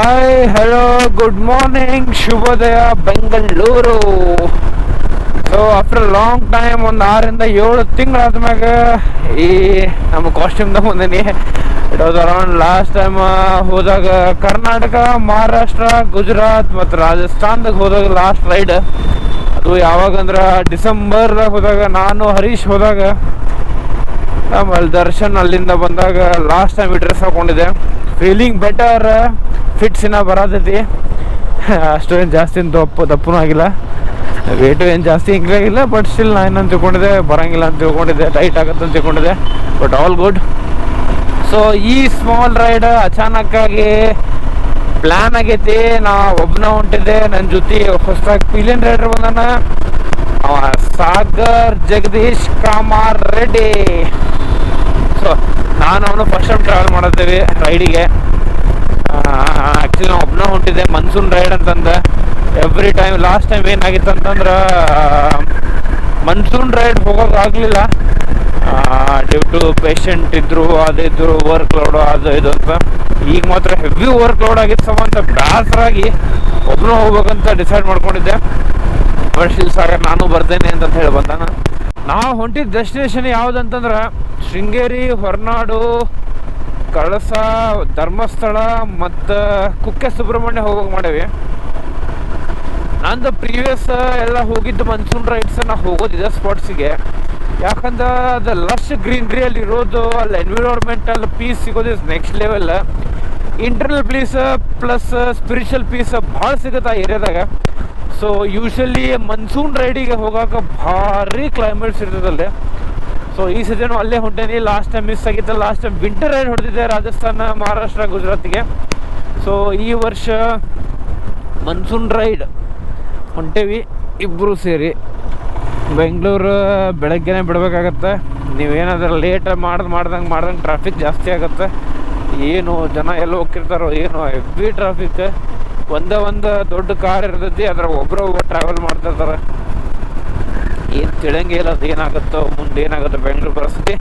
Hi hello good morning ಶುಭೋದಯ Bengaluru. So after long time ಒಂದು 6 ಇಂದ 7 ತಿಂಗಳಾದ್ಮ್ಯಾಗ ಈ ನಮ್ಮ ಕಾಸ್ಟ್ಯೂಮ್ದಾಗ ಬಂದೀನಿ. It was around last time ಹೋದಾಗ ಕರ್ನಾಟಕ, ಮಹಾರಾಷ್ಟ್ರ, ಗುಜರಾತ್ ಮತ್ತು ರಾಜಸ್ಥಾನ್ದಾಗ ಹೋದಾಗ ಲಾಸ್ಟ್ ರೈಡ್. ಅದು ಯಾವಾಗಂದ್ರೆ ಡಿಸೆಂಬರ್ದಾಗ ಹೋದಾಗ, ನಾನು ಹರೀಶ್ ಹೋದಾಗ, ಆಮೇಲೆ ದರ್ಶನ್ ಅಲ್ಲಿಂದ ಬಂದಾಗ ಲಾಸ್ಟ್ ಟೈಮ್ ಈ ಡ್ರೆಸ್ ಹಾಕೊಂಡಿದ್ದೆ. ಫೀಲಿಂಗ್ ಬೆಟರ್, ಫಿಟ್ಸ್ ಬರತೈತಿ. ಅಷ್ಟೇನು ಜಾಸ್ತಿ ದಪ್ಪನೂ ಆಗಿಲ್ಲ, ವೇಟು ಏನು ಜಾಸ್ತಿ ಹಿಂಗಾಗಿಲ್ಲ. ಬಟ್ ಸ್ಟಿಲ್ ನಾನು ಏನಂತ ತಿಳ್ಕೊಂಡಿದ್ದೆ, ಬರೋಂಗಿಲ್ಲ ಅಂತ ತಿಳ್ಕೊಂಡಿದ್ದೆ, ಟೈಟ್ ಆಗುತ್ತೆ ಅಂತ ತಿಳ್ಕೊಂಡಿದ್ದೆ. But all good. ಸೊ ಈ ಸ್ಮಾಲ್ ರೈಡ್ ಅಚಾನಕ್ಕಾಗಿ ಪ್ಲ್ಯಾನ್ ಆಗೈತಿ. ನಾ ಒಬ್ಬನ ಹೊಂಟಿದ್ದೆ, ನನ್ನ ಜೊತೆ ಹೊಸದಾಗಿ ಪಿಲಿಯನ್ ರೈಡರ್ ಬಂದಾನ, ಸಾಗರ್ ಜಗದೀಶ್ ಕಾಮಾರ್ ರೆಡ್ಡಿ. ಸೊ ನಾನು ಅವನು ಫಸ್ಟ್ ಟೈಮ್ ಟ್ರಾವೆಲ್ ಮಾಡಿದ್ದೇವೆ ರೈಡಿಗೆ. ಆ್ಯಕ್ಚುಲಿ ನಾವು ಒಬ್ಬನ ಹೊಂಟಿದ್ದೆ, ಮನ್ಸೂನ್ ರೈಡ್ ಅಂತಂದು. ಎವ್ರಿ ಟೈಮ್ ಲಾಸ್ಟ್ ಟೈಮ್ ಏನಾಗಿತ್ತು ಅಂತಂದ್ರೆ ಮನ್ಸೂನ್ ರೈಡ್ ಹೋಗೋಕ್ಕಾಗಲಿಲ್ಲ ಡ್ಯೂ ಟು ಪೇಷಂಟ್ ಇದ್ದರು, ಅದಿದ್ರು, ವರ್ಕ್ ಲೋಡು ಅದು ಇದು ಅಂತ. ಈಗ ಮಾತ್ರ ಹೆವಿ ವರ್ಕ್ ಲೋಡ್ ಆಗಿತ್ತು ಸಂಬಂಧ ಬೇಸರಾಗಿ ಒಬ್ಬನು ಹೋಗ್ಬೇಕಂತ ಡಿಸೈಡ್ ಮಾಡ್ಕೊಂಡಿದ್ದೆ. ಬಟ್ ಇಲ್ಲಿ ಸಾಗರ್ ನಾನು ಬರ್ತೇನೆ ಅಂತ ಹೇಳಿ ಬಂದಾನ. ನಾವು ಹೊಂಟಿದ್ದ ಡೆಸ್ಟಿನೇಷನ್ ಯಾವುದಂತಂದ್ರೆ ಶೃಂಗೇರಿ, ಹೊರನಾಡು, ಕಳಸ, ಧರ್ಮಸ್ಥಳ ಮತ್ತು ಕುಕ್ಕೆ ಸುಬ್ರಹ್ಮಣ್ಯ ಹೋಗೋಕೆ ಮಾಡೇವಿ. ನಂದು ಪ್ರೀವಿಯಸ್ ಎಲ್ಲ ಹೋಗಿದ್ದು ಮನ್ಸೂನ್ ರೈಡ್ಸ್ ನಾ ಹೋಗೋದಿದೆ ಸ್ಪಾಟ್ಸಿಗೆ. ಯಾಕಂದ್ರೆ ಅದು ಲಶ್ ಗ್ರೀನ್ರಿಯಲ್ಲಿ ಇರೋದು, ಅಲ್ಲಿ ಎನ್ವಿರಾನ್ಮೆಂಟಲ್ ಪೀಸ್ ಸಿಗೋದು is next level. Internal peace plus spiritual peace ಭಾಳ ಸಿಗುತ್ತೆ ಆ ಏರಿಯಾದಾಗ. ಸೊ ಯೂಶ್ವಲಿ ಮನ್ಸೂನ್ ರೈಡಿಗೆ ಹೋಗೋಕೆ ಭಾರಿ ಕ್ಲೈಮೇಟ್ಸ್ ಇರ್ತದಲ್ಲಿ. ಸೊ ಈ ಸೀಸನು ಅಲ್ಲೇ ಹೊಂಟೇನಿ. ಲಾಸ್ಟ್ ಟೈಮ್ ಮಿಸ್ ಆಗಿತ್ತು. ಲಾಸ್ಟ್ ಟೈಮ್ ವಿಂಟರ್ ರೈಡ್ ಹೊಡೆದಿದ್ದೆ ರಾಜಸ್ಥಾನ, ಮಹಾರಾಷ್ಟ್ರ, ಗುಜರಾತಿಗೆ. ಸೊ ಈ ವರ್ಷ ಮನ್ಸೂನ್ ರೈಡ್ ಹೊಂಟೇವಿ ಇಬ್ಬರು ಸೇರಿ. ಬೆಂಗಳೂರು ಬೆಳಗ್ಗೆನೇ ಬಿಡಬೇಕಾಗತ್ತೆ. ನೀವೇನಾದ್ರೂ ಲೇಟ್ ಮಾಡ್ದಂಗೆ ಟ್ರಾಫಿಕ್ ಜಾಸ್ತಿ ಆಗುತ್ತೆ. ಏನು ಜನ ಎಲ್ಲ ಹೋಗ್ತಿರ್ತಾರೋ ಏನೋ, ಹೆವಿ ಟ್ರಾಫಿಕ್. ಒಂದು ದೊಡ್ಡ ಕಾರ್ ಇರ್ತೈತಿ, ಅದ್ರ ಒಬ್ಬರು ಟ್ರಾವೆಲ್ ಮಾಡ್ತಿರ್ತಾರೆ. ಏನು ತಿಳಿಯಂಗೆ ಇಲ್ಲ ಅದು ಏನಾಗುತ್ತೋ ಮುಂದೆ ಏನಾಗುತ್ತೋ ಬೆಂಗಳೂರು ಪರಿಸ್ಥಿತಿ.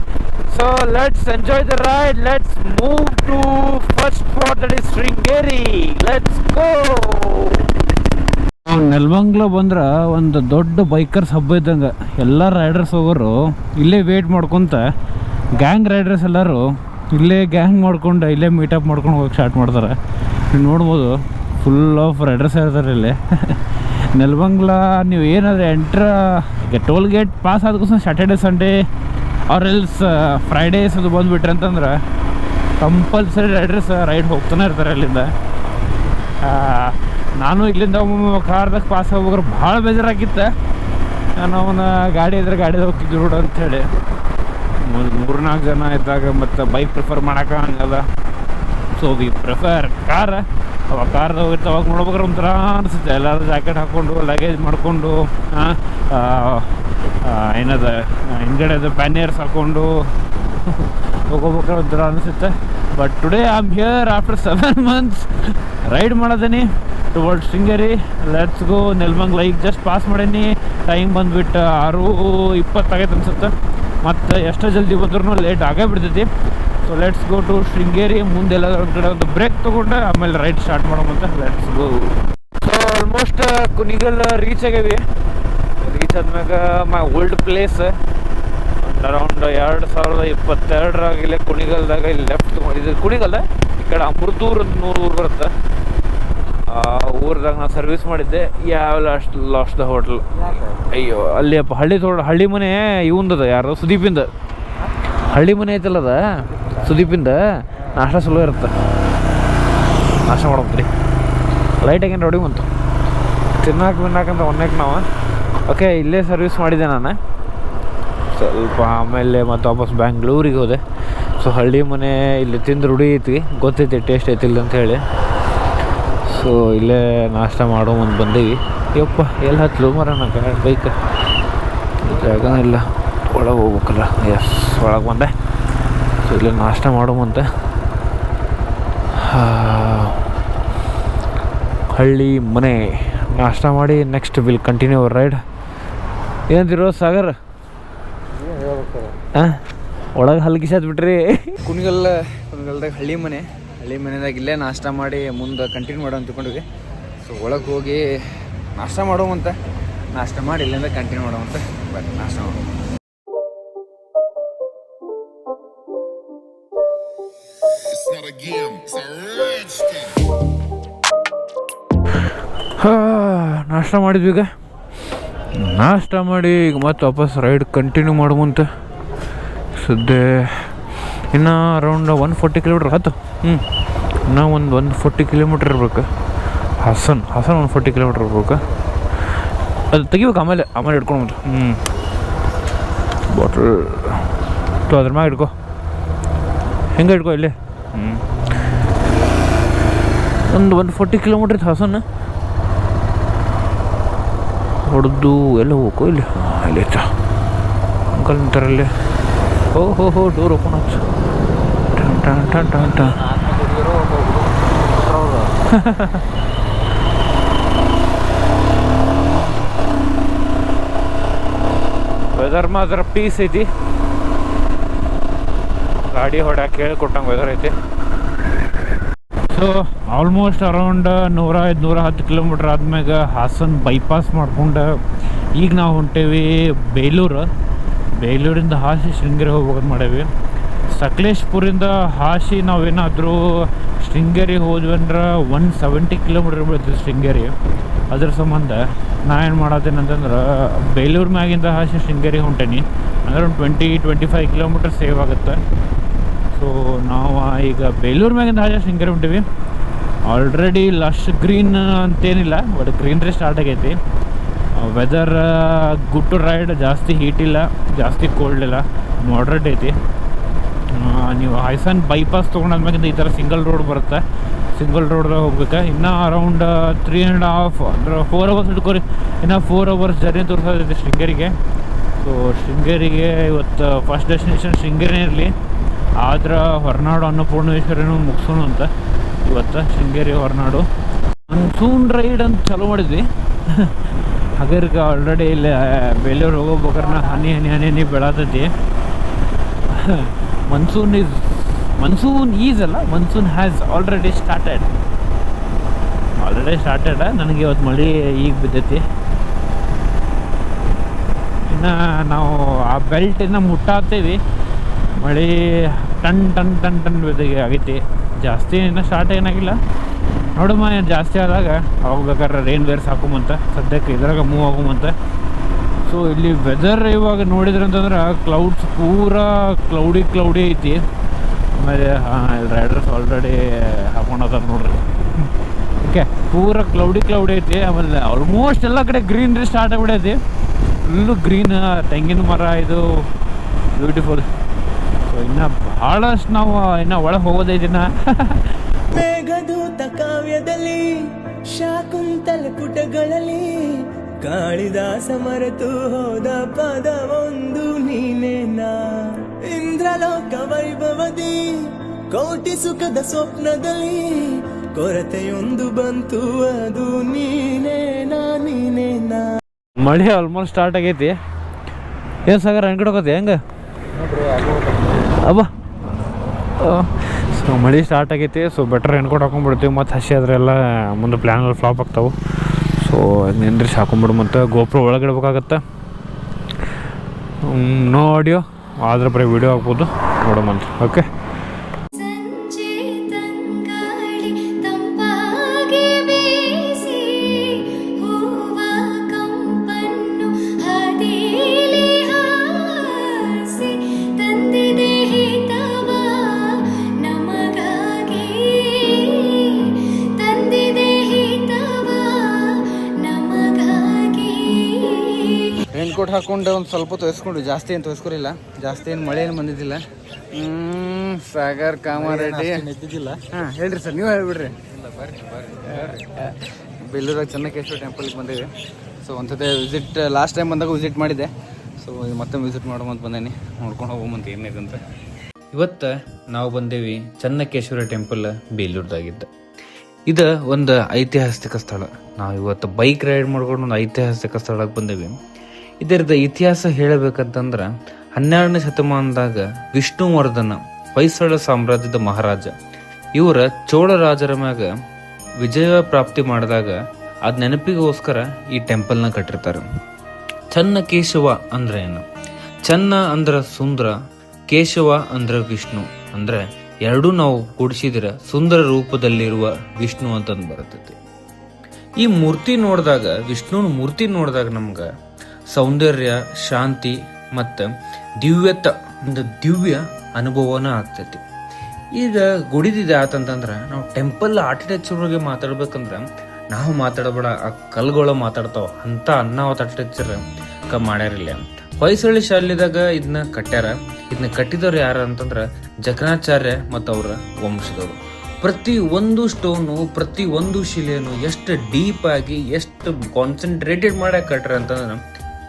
So let's enjoy the ride. Let's move to first spot, that is Sringeri. Let's go. Nelamangala ಬಂದ್ರೆ ಒಂದು ದೊಡ್ಡ ಬೈಕರ್ಸ್ ಹಬ್ಬ ಇದ್ದಂಗೆ. ಎಲ್ಲ ರೈಡರ್ಸ್ ಹೋಗೋರು ಇಲ್ಲೇ ವೇಟ್ ಮಾಡ್ಕೊತ, ಗ್ಯಾಂಗ್ ರೈಡರ್ಸ್ ಎಲ್ಲರೂ ಇಲ್ಲೇ ಗ್ಯಾಂಗ್ ಮಾಡ್ಕೊಂಡು ಇಲ್ಲೇ ಮೀಟಪ್ ಮಾಡ್ಕೊಂಡು ಹೋಗಕ್ಕೆ ಸ್ಟಾರ್ಟ್ ಮಾಡ್ತಾರೆ. ನೀವು ನೋಡ್ಬೋದು, ಫುಲ್ ಆಫ್ ರೈಡರ್ಸ್ ಇರ್ತಾರೆ ಇಲ್ಲಿ ನೆಲಮಂಗಲ. ನೀವು ಏನಾದರೂ ಈಗ ಟೋಲ್ ಗೇಟ್ ಪಾಸ್ ಆದಕ್ಕೂ Saturday Sunday or else Fridays ಅದು ಬಂದುಬಿಟ್ರೆ ಅಂತಂದ್ರೆ ಕಂಪಲ್ಸರಿ ರೈಡರ್ಸ್ ರೈಡ್ ಹೋಗ್ತಾನೆ ಇರ್ತಾರೆ ಅಲ್ಲಿಂದ. ನಾನು ಇಲ್ಲಿಂದ ಕಾರ್ದಾಗ ಪಾಸ್ ಹೋಗ್ಬೇಕಾದ್ರೆ ಭಾಳ ಬೇಜಾರಾಗಿತ್ತು. ನಾನು ಅವನ ಗಾಡಿ ಇದ್ರೆ ಗಾಡಿದಾಗ ಹೋಗ್ತಿದ್ದು ರೋಡ್ ಅಂಥೇಳಿ. 3-4 ಜನ ಇದ್ದಾಗ ಮತ್ತು ಬೈಕ್ ಪ್ರಿಫರ್ ಮಾಡೋಕೆ ಹಂಗಲ್ಲ. So we prefer car. ಅವಾಗ ಕಾರ್ದಾಗ ಹೋಗಿರ್ತ ಅವಾಗ ನೋಡ್ಬೇಕಾದ್ರೆ ಒಂಥರ ಅನಿಸುತ್ತೆ. ಎಲ್ಲರೂ ಜಾಕೆಟ್ ಹಾಕ್ಕೊಂಡು ಲಗೇಜ್ ಮಾಡಿಕೊಂಡು ಏನದ ಹಿಂದ್ಗಡೆ ಅದು ಪ್ಯಾನಿಯರ್ಸ್ ಹಾಕ್ಕೊಂಡು ಹೋಗೋಬೇಕಾದ್ರೆ ಒಂಥರ ಅನಿಸುತ್ತೆ. But today I am here after 7 months ride ಮಾಡೋದೀನಿ towards Sringeri. Let's go. Nelamangala ಈಗ ಜಸ್ಟ್ ಪಾಸ್ ಮಾಡೀನಿ. ಟೈಮ್ ಬಂದುಬಿಟ್ಟು 6:20 ಆಗೈತೆ ಅನ್ಸುತ್ತೆ. ಮತ್ತು ಎಷ್ಟು ಜಲ್ದಿ ಬಂದ್ರೂ ಲೇಟ್ ಆಗೇ ಬಿಡ್ತೈತಿ. So let's go to Sringeri. ಮುಂದೆಲ್ಲ ಕಡೆ ಒಂದು ಬ್ರೇಕ್ ತೊಗೊಂಡು ಆಮೇಲೆ ರೈಡ್ ಸ್ಟಾರ್ಟ್ ಮಾಡೋಮಂತ. ಲೆಟ್ಸ್ ಗೋ. ಸೊ ಆಲ್ಮೋಸ್ಟ್ ಕುಣಿಗಲ್ ರೀಚ್ ಆಗೇವಿ. ರೀಚ್ ಆದ್ಮ್ಯಾಗ ಮೈ ಓಲ್ಡ್ ಪ್ಲೇಸ್ ಅರೌಂಡ್ 2022 ಇಲ್ಲೇ ಕುಣಿಗಲ್ದಾಗ ಇಲ್ಲಿ ಲೆಫ್ಟ್ ತೊಗೊಂಡಿದ್ದು. ಕುಣಿಗಲ್ ಈ ಕಡೆ ಅಮೃತೂರು ಅಂತ 100 ಊರು ಬರುತ್ತೆ. ಊರದಾಗ ನಾನು ಸರ್ವಿಸ್ ಮಾಡಿದ್ದೆ. ಯಾವ ಲಾಸ್ಟ್ ದ ಹೋಟೆಲ್. ಅಯ್ಯೋ ಅಲ್ಲಿ ಅಪ್ಪ ಹಳ್ಳಿ ಮನೆ ಇವಂದದ, ಯಾರು ಸುದೀಪಿಂದ ಹಳ್ಳಿ ಮನೆ ಐತಲ್ಲ ಅದ ಸುದೀಪಿಂದ. ನಾಷ್ಟ ಸುಲಭ ಇರುತ್ತೆ, ನಾಷ್ಟ ಮಾಡ್ಬೇಕ್ರಿ. ಲೈಟಾಗೇನು ರೆಡಿ ಬಂತು ತಿನ್ನಾಕಂತ ಒನ್ನಕ್ಕೆ ನಾವು. ಓಕೆ, ಇಲ್ಲೇ ಸರ್ವಿಸ್ ಮಾಡಿದ್ದೆ ನಾನು ಸ್ವಲ್ಪ. ಆಮೇಲೆ ಮತ್ತು ವಾಪಸ್ ಬ್ಯಾಂಗ್ಳೂರಿಗೆ ಹೋದೆ. ಸೊ ಹಳ್ಳಿ ಮನೆ ಇಲ್ಲಿ ತಿಂದು ರೂಢಿ ಐತಿ, ಗೊತ್ತೈತಿ ಟೇಸ್ಟ್ ಐತಿಲ್ಲ ಅಂಥೇಳಿ. ಸೊ ಇಲ್ಲೇ ನಾಷ್ಟ ಮಾಡೋ ಮುಂದೆ ಬಂದೀವಿ. ಯಪ್ಪ ಎಲ್ಲಿ ಹತ್ತಲು ಮರ ಬೈಕ್ ಜಾಗ ಇಲ್ಲ, ಒಳಗೆ ಹೋಗ್ಬೇಕಲ್ಲ. ಎಸ್, ಒಳಗೆ ಬಂದೆ. ಸೊ ಇಲ್ಲೇ ನಾಷ್ಟ ಮಾಡೋ ಮುಂದೆ ಹಳ್ಳಿ ಮನೆ ನಾಷ್ಟ ಮಾಡಿ next will continue our ride. ಏನಂತಿರೋ ಸಾಗರ್? ಹಾಂ, ಒಳಗೆ ಹಲ್ಗಿಸಾದ್ ಬಿಟ್ರಿ. ಕುಣಿಗಲ್ದಾಗ ಹಳ್ಳಿ ಮನೆ ಹಳ್ಳಿ ಮನೆಯಾಗ ಇಲ್ಲೇ ನಾಷ್ಟ ಮಾಡಿ ಮುಂದೆ ಕಂಟಿನ್ಯೂ ಮಾಡೋ ಅಂತ ತಿಳ್ಕೊಂಡ್ವಿ. ಸೊ ಒಳಗೆ ಹೋಗಿ ನಾಷ್ಟ ಮಾಡೋವಂತ, ನಾಷ್ಟ ಮಾಡಿ ಇಲ್ಲಿಂದ ಕಂಟಿನ್ಯೂ ಮಾಡೋವಂತ. ಬನ್ನಿ ನಾಷ್ಟ ಮಾಡೋ. ನಾಷ್ಟ ಮಾಡಿದ್ವಿ. ಈಗ ನಾಷ್ಟ ಮಾಡಿ ಈಗ ಮತ್ತೆ ವಾಪಸ್ ರೈಡ್ ಕಂಟಿನ್ಯೂ ಮಾಡುವಂತ. ಸದ್ಯ ಇನ್ನೂ ಅರೌಂಡ್ 140 ಕಿಲೋಮೀಟ್ರ್ ಆಯ್ತು. ಇನ್ನೂ ಒಂದು 140 ಕಿಲೋಮೀಟ್ರ್ ಇರ್ಬೇಕು. ಹಾಸನ್ 140 ಕಿಲೋಮೀಟ್ರ್ ಇರ್ಬೇಕು. ಅದು ತೆಗಿಬೇಕು, ಆಮೇಲೆ ಹಿಡ್ಕೊಂಡು ಬಾಟ್ಲ್ ಅದ್ರ ಮ್ಯಾಗ ಹಿಡ್ಕೊ, ಹೆಂಗೆ ಹಿಡ್ಕೊ ಇಲ್ಲಿ. ಒಂದು 140 ಕಿಲೋಮೀಟ್ರ್ ಇತ್ತು ಹಾಸನ. ಹೊಡೆದು ಎಲ್ಲ ಹೋಗೋ ಇಲ್ಲಿ. ಇಲ್ಲಿ ಆಯ್ತಾ ಅಂಕಲ್ ನಿಂತಾರಲ್ಲಿ. ಹೋ ಡೋರ್ ಓಪನ್ ಆಯ್ತು. ಟನ್ ಟನ್ ಟನ್ ಟನ್. ವೆದರ್ ಮಾತ್ರ ಪೀಸ್ ಐತಿ. ಗಾಡಿ ಹೊಡ್ಯಾಕೆ ಹೇಳ್ಕೊಟ್ಟಂಗೆ ವೆದರ್ ಐತಿ. ಸೊ ಆಲ್ಮೋಸ್ಟ್ ಅರೌಂಡ್ 105-110 ಕಿಲೋಮೀಟ್ರ್ ಆದ್ಮ್ಯಾಗ ಹಾಸನ್ ಬೈಪಾಸ್ ಮಾಡ್ಕೊಂಡು ಈಗ ನಾವು ಹೊಂಟೇವಿ ಬೇಲೂರಿಂದ ಹಾಸಿ ಶೃಂಗೇರಿ ಹೋಗ್ಬೇಕಂತ ಮಾಡೇವಿ. ಸಕಲೇಶ್ಪುರಿಂದ ಹಾಸಿ ನಾವೇನಾದರೂ ಶೃಂಗೇರಿ ಹೋದ್ವಿ ಅಂದ್ರೆ 170 ಕಿಲೋಮೀಟ್ರ್ ಬೀಳ್ತೀವಿ ಶೃಂಗೇರಿ. ಅದ್ರ ಸಂಬಂಧ ನಾ ಏನು ಮಾಡತ್ತೇನೆ ಅಂತಂದ್ರೆ ಬೇಲೂರು ಮ್ಯಾಗಿಂದ ಹಾಸಿ ಶೃಂಗೇರಿ ಹೊಂಟೇನಿ. ಅಂದ್ರೆ ಒಂದು 20-25 ಕಿಲೋಮೀಟ್ರ್ ಸೇವ್ ಆಗುತ್ತೆ. ಸೊ ನಾವು ಈಗ ಬೇಲೂರು ಮ್ಯಾಗಿಂದ ಹಾಸಿ ಶೃಂಗೇರಿ ಹೊಂಟೀವಿ. ಆಲ್ರೆಡಿ ಲಶ್ ಗ್ರೀನ್ ಅಂತೇನಿಲ್ಲ, ಬಟ್ ಗ್ರೀನ್ರಿ ಸ್ಟಾರ್ಟ್ ಆಗೈತಿ. Weather good to ride. ಜಾಸ್ತಿ ಹೀಟ್ ಇಲ್ಲ, ಜಾಸ್ತಿ ಕೋಲ್ಡ್ ಇಲ್ಲ, ಮಾಡ್ರೇಟ್ ಐತಿ. ನೀವು ಹಾಸನ್ ಬೈಪಾಸ್ ತೊಗೊಂಡಾದ್ಮ್ಯಾಗಿಂದ ಈ ಥರ ಸಿಂಗಲ್ ರೋಡ್ ಬರುತ್ತೆ. ಸಿಂಗಲ್ ರೋಡ್ದಾಗ ಹೋಗ್ಬೇಕು. ಇನ್ನೂ ಅರೌಂಡ್ 3.5 ಅಂದ್ರೆ 4 ಅವರ್ಸ್ ಹಿಡ್ಕೊರಿ. ಇನ್ನೂ 4 ಅವರ್ಸ್ ಜರ್ನಿ ತೋರಿಸೋದೈತೆ ಶೃಂಗೇರಿಗೆ. ಸೊ ಶೃಂಗೇರಿಗೆ ಇವತ್ತು ಫಸ್ಟ್ ಡೆಸ್ಟಿನೇಷನ್ ಶೃಂಗೇರಿನೇ ಇರಲಿ, ಆದ್ರೆ ಹೊರನಾಡು ಅನ್ನಪೂರ್ಣೇಶ್ವರಿನೂ ಮುಗಿಸೋಣ ಅಂತ ಇವತ್ತು. ಶೃಂಗೇರಿ ಹೊರನಾಡು ಮನ್ಸೂನ್ ರೈಡ್ ಅಂತ ಚಾಲೂ ಮಾಡಿದ್ವಿ. ಹಾಗರ್ಗೆ ಆಲ್ರೆಡಿ ಇಲ್ಲಿ ಬೇಲೂರು ಹೋಗೋಬೇಕಾದ್ರೆ ಹನಿ ಬೆಳತೈತಿ. Monsoon has already started. ನನಗೆ ಇವತ್ತು ಮಳೆ ಈಗ ಬಿದ್ದೈತಿ. ಇನ್ನು ನಾವು ಆ ಬೆಲ್ಟಿನ ಮುಟ್ಟಾಗ್ತೀವಿ. ಮಳೆ ಟನ್ ಬಿದ್ದಿಗೆ ಆಗೈತಿ. ಜಾಸ್ತಿ ಇನ್ನೂ ಸ್ಟಾರ್ಟ್ ಏನಾಗಿಲ್ಲ. ನೋಡಮ್ಮ, ಜಾಸ್ತಿ ಆದಾಗ ಹೋಗ್ಬೇಕಾದ್ರೆ ರೈನ್ ವೇರ್ಸ್ ಹಾಕೊಂಬಂತ. ಸದ್ಯಕ್ಕೆ ಇದ್ರಾಗ ಮೂವ್ ಆಗೋಮಂತ. ಸೊ ಇಲ್ಲಿ ವೆದರ್ ಇವಾಗ ನೋಡಿದ್ರೆ ಅಂತಂದ್ರೆ ಕ್ಲೌಡ್ಸ್ ಪೂರಾ ಕ್ಲೌಡಿ ಐತಿ. ಆಮೇಲೆ ರೈಡರ್ಸ್ ಆಲ್ರೆಡಿ ಹಾಕೊಂಡದ ನೋಡ್ರಿ. ಓಕೆ, ಪೂರ ಕ್ಲೌಡಿ ಐತಿ. ಆಮೇಲೆ ಆಲ್ಮೋಸ್ಟ್ ಎಲ್ಲ ಕಡೆ ಗ್ರೀನ್ರಿ ಸ್ಟಾರ್ಟ್ ಆಗಿಬಿಡೈತಿ. ಫುಲ್ಲು ಗ್ರೀನ್, ತೆಂಗಿನ ಮರ, ಇದು ಬ್ಯೂಟಿಫುಲ್. ಸೊ ಇನ್ನು ಭಾಳಷ್ಟು ನಾವು ಇನ್ನು ಒಳಗೆ ಹೋಗೋದೈತಿನ. ಮೇಘದೂತ ಕಾವ್ಯದಲ್ಲಿ ಶಾಕುಂತಲ ಪುಟಗಳಲ್ಲಿ ಕಾಳಿದಾಸ ಮರೆತು ಹೋದ ಪದವೊಂದು ನೀನೇನಾ. ಇಂದ್ರಲೋಕ ವೈಭವದಿ ಕೋಟಿ ಸುಖದ ಸ್ವಪ್ನದಲ್ಲಿ ಕೊರತೆಯೊಂದು ಬಂತು, ಅದು ನೀನೇನಾ. ಮಳೆ ಆಲ್ಮೋಸ್ಟ್ ಸ್ಟಾರ್ಟ್ ಆಗೈತಿ. ಏನು ಸಾಗರ ಅಂಗಡಿ ಹೋಗತ್ತೆ ಹೆಂಗೆ ಅಬ್ಬಾ. ಸೊ ಮಳೆ ಸ್ಟಾರ್ಟ್ ಆಗೈತಿ. ಸೊ ಬೆಟ್ರ್ ರೇನ್ಕೋಟ್ ಹಾಕೊಂಡ್ಬಿಡ್ತೀವಿ. ಮತ್ತು ಹಸಿ ಆದ್ರೆ ಎಲ್ಲ ಮುಂದೆ ಪ್ಲ್ಯಾನಲ್ಲಿ ಫ್ಲಾಪ್ ಆಗ್ತಾವೆ. ಸೊ ನಿಂದ್ರಿಸಿ ಹಾಕೊಂಡ್ಬಿಡು. ಮತ್ತು ಗೋಪ್ರ ಒಳಗೆ ಇಡ್ಬೇಕಾಗತ್ತೆ. ನೋ ಆಡಿಯೋ ಆದ್ರೆ ಬರೀ ವಿಡಿಯೋ ಹಾಕ್ಬೋದು, ನೋಡೋಮಂತ. ಓಕೆ, ರೇನ್ಕೋಟ್ ಹಾಕ್ಕೊಂಡು ಒಂದು ಸ್ವಲ್ಪ ತೋರಿಸ್ಕೊಂಡ್ವಿ. ಜಾಸ್ತಿ ಏನು ತೋರಿಸ್ಕೊರಿಲ್ಲ. ಜಾಸ್ತಿ ಏನು ಮಳೆ ಏನು ಬಂದಿದ್ದಿಲ್ಲ. ಸಾಗರ್ ಕಾಮಾರೆಡ್ಡಿ ಎದ್ದಿದ್ದಿಲ್ಲ. ಹಾಂ ಹೇಳ್ರಿ ಸರ್, ನೀವು ಹೇಳ್ಬಿಡ್ರಿ. ಬೇಲೂರಾಗ ಚೆನ್ನಕೇಶ್ವರ ಟೆಂಪಲ್ಗೆ ಬಂದೇವಿ. ಸೊ ಒಂದ್ಸತಿ ವಿಸಿಟ್, ಲಾಸ್ಟ್ ಟೈಮ್ ಬಂದಾಗ ವಿಸಿಟ್ ಮಾಡಿದ್ದೆ. ಸೊ ಮತ್ತೆ ವಿಸಿಟ್ ಮಾಡೋಮಂತ ಬಂದೇನಿ, ನೋಡ್ಕೊಂಡು ಹೋಗೋಮಂತ ಏನಿದೆ ಅಂತ. ಇವತ್ತು ನಾವು ಬಂದೇವಿ ಚೆನ್ನಕೇಶ್ವರ ಟೆಂಪಲ್ ಬೇಲೂರ್ದಾಗಿದ್ದ. ಇದು ಒಂದು ಐತಿಹಾಸಿಕ ಸ್ಥಳ. ನಾವು ಇವತ್ತು ಬೈಕ್ ರೈಡ್ ಮಾಡ್ಕೊಂಡು ಒಂದು ಐತಿಹಾಸಿಕ ಸ್ಥಳಕ್ಕೆ ಬಂದೇವಿ. ಇದರದ ಇತಿಹಾಸ ಹೇಳಬೇಕಂತಂದ್ರೆ 12ನೇ ಶತಮಾನದಾಗ ವಿಷ್ಣುವರ್ಧನ ಹೊಯ್ಸಳ ಸಾಮ್ರಾಜ್ಯದ ಮಹಾರಾಜ ಇವರ ಚೋಳರಾಜರ ಮ್ಯಾಗ ವಿಜಯ ಪ್ರಾಪ್ತಿ ಮಾಡಿದಾಗ ಅದ್ ನೆನಪಿಗೋಸ್ಕರ ಈ ಟೆಂಪಲ್ನ ಕಟ್ಟಿರ್ತಾರೆ. ಚನ್ನಕೇಶವ ಅಂದ್ರೆ ಏನು? ಚನ್ನ ಅಂದ್ರ ಸುಂದರ, ಕೇಶವ ಅಂದ್ರ ವಿಷ್ಣು. ಅಂದ್ರೆ ಎರಡೂ ನಾವು ಕೂಡಿಸಿದ್ರೆ ಸುಂದರ ರೂಪದಲ್ಲಿರುವ ವಿಷ್ಣು ಅಂತಂದು ಬರ್ತೈತಿ. ಈ ಮೂರ್ತಿ ನೋಡಿದಾಗ, ವಿಷ್ಣುನ ಮೂರ್ತಿ ನೋಡಿದಾಗ ನಮ್ಗೆ ಸೌಂದರ್ಯ, ಶಾಂತಿ ಮತ್ತು ಒಂದು ದಿವ್ಯ ಅನುಭವನ ಆಗ್ತೈತಿ. ಈಗ ಗುಡಿದಿದೆ ಆತಂತಂದ್ರೆ ನಾವು ಟೆಂಪಲ್ ಆರ್ಕಿಟೆಕ್ಚರ್ ಬಗ್ಗೆ ಮಾತಾಡ್ಬೇಕಂದ್ರೆ ನಾವು ಮಾತಾಡಬೇಡ, ಆ ಕಲ್ಗಳು ಮಾತಾಡ್ತಾವ ಅಂತ ಅನ್ನಾವತ್ ಆರ್ಕಿಟೆಕ್ಚರ್ ಮಾಡ್ಯಾರಿಲ್ಲ. ಹೊಯ್ಸಳಿ ಶಾಲೆದಾಗ ಇದನ್ನ ಕಟ್ಟ್ಯಾರ. ಇದನ್ನ ಕಟ್ಟಿದವ್ರು ಯಾರು ಅಂತಂದ್ರೆ ಜಕಣಾಚಾರ್ಯ ಮತ್ತು ಅವರ ವಂಶದವರು. ಪ್ರತಿ ಒಂದು ಸ್ಟೋನು, ಪ್ರತಿ ಒಂದು ಶಿಲೆಯನ್ನು ಎಷ್ಟು ಡೀಪ್ ಆಗಿ, ಎಷ್ಟು ಕಾನ್ಸಂಟ್ರೇಟೆಡ್ ಮಾಡಕ್ಕೆ ಕಟ್ಟ್ರ ಅಂತಂದ್ರೆ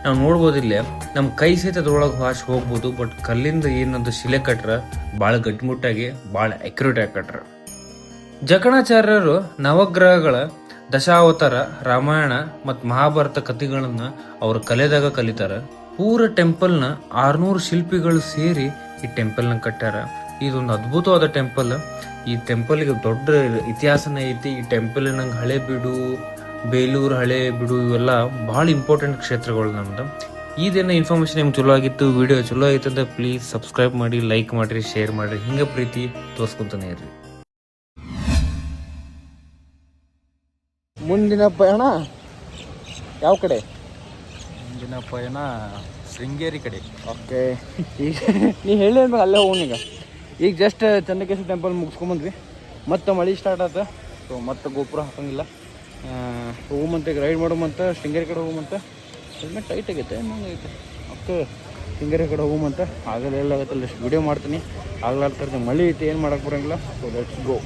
ನಾವು ನೋಡ್ಬೋದಿಲ್ಲ. ನಮ್ಮ ಕೈ ಸಹಿತ ಅದ್ರೊಳಗೆ ವಾಶ್ ಹೋಗ್ಬೋದು. ಬಟ್ ಕಲ್ಲಿಂದ ಏನೊಂದು ಶಿಲೆ ಕಟ್ರ ಭಾಳ ಗಟ್ಟಿಮುಟ್ಟಾಗಿ, ಭಾಳ ಅಕ್ಯುರೇಟ್ ಆಗಿ ಕಟ್ರ. ಜಕಣಾಚಾರ್ಯರು ನವಗ್ರಹಗಳ ದಶಾವತಾರ, ರಾಮಾಯಣ ಮತ್ತು ಮಹಾಭಾರತ ಕಥೆಗಳನ್ನ ಅವ್ರ ಕಲೆದಾಗ ಕಲಿತಾರ. ಪೂರ ಟೆಂಪಲ್ನ 600 ಶಿಲ್ಪಿಗಳು ಸೇರಿ ಈ ಟೆಂಪಲ್ನ ಕಟ್ಟಾರ. ಇದೊಂದು ಅದ್ಭುತವಾದ ಟೆಂಪಲ್. ಈ ಟೆಂಪಲ್ಗೆ ದೊಡ್ಡ ಇತಿಹಾಸನೇ ಐತಿ. ಈ ಟೆಂಪಲ್ ನಂಗೆ ಹಳೆಬೀಡು, ಬೇಲೂರು, ಹಳೆಬೀಡು ಇವೆಲ್ಲ ಭಾಳ ಇಂಪಾರ್ಟೆಂಟ್ ಕ್ಷೇತ್ರಗಳು ನಮ್ದು. ಇದೇನೋ ಇನ್ಫಾರ್ಮೇಶನ್ ನಿಮ್ಗೆ ಚಲೋ ಆಗಿತ್ತು, ವಿಡಿಯೋ ಚಲೋ ಆಗಿತ್ತು ಅಂದ್ರೆ ಪ್ಲೀಸ್ ಸಬ್ಸ್ಕ್ರೈಬ್ ಮಾಡಿ, ಲೈಕ್ ಮಾಡಿರಿ, ಶೇರ್ ಮಾಡಿರಿ. ಹಿಂಗೆ ಪ್ರೀತಿ ತೋರಿಸ್ಕೊಂತಾನೆ ಇರ್ರಿ. ಮುಂದಿನ ಪಯಣ ಯಾವ ಕಡೆ? ಮುಂದಿನ ಪಯಣ ಶೃಂಗೇರಿ ಕಡೆ. ಓಕೆ, ಈಗ ನೀ ಹೇಳಿದ್ಮೇಲೆ ಅಲ್ಲೇ ಹೋಗೋಣ. ಈಗ ಜಸ್ಟ್ ಚನ್ನಕೇಶ್ವರ ಟೆಂಪಲ್ ಮುಗಿಸ್ಕೊಂಬಂದ್ವಿ. ಮತ್ತೆ ಮಳೆ ಸ್ಟಾರ್ಟ್ ಆಯ್ತು. ಸೊ ಮತ್ತೆ ಗೋಪುರ ಹಾಕಂಗಿಲ್ಲ. ಹೋಗುಮಂತ, ಈಗ ರೈಡ್ ಮಾಡೋಮಂತ, ಶೃಂಗೇರಿ ಕಡೆ ಹೋಗುಮಂತ. ಹೆಲ್ಮೆಟ್ ಟೈಟ್ ಆಗೈತೆ ನಂಗೈತೆ. ಓಕೆ, ಶೃಂಗೇರಿ ಕಡೆ ಹೋಗುಮಂತ. ಆಗಲ್ಲ ಎಲ್ಲ ಆಗುತ್ತಲ್ಲ, ವಿಡಿಯೋ ಮಾಡ್ತೀನಿ. ಆಗ್ಲಾಡ್ತಾರೆ, ಮಳೆ ಐತೆ, ಏನು ಮಾಡೋಕ್ಕೆ ಬರೋಂಗಿಲ್ಲ. So let's go.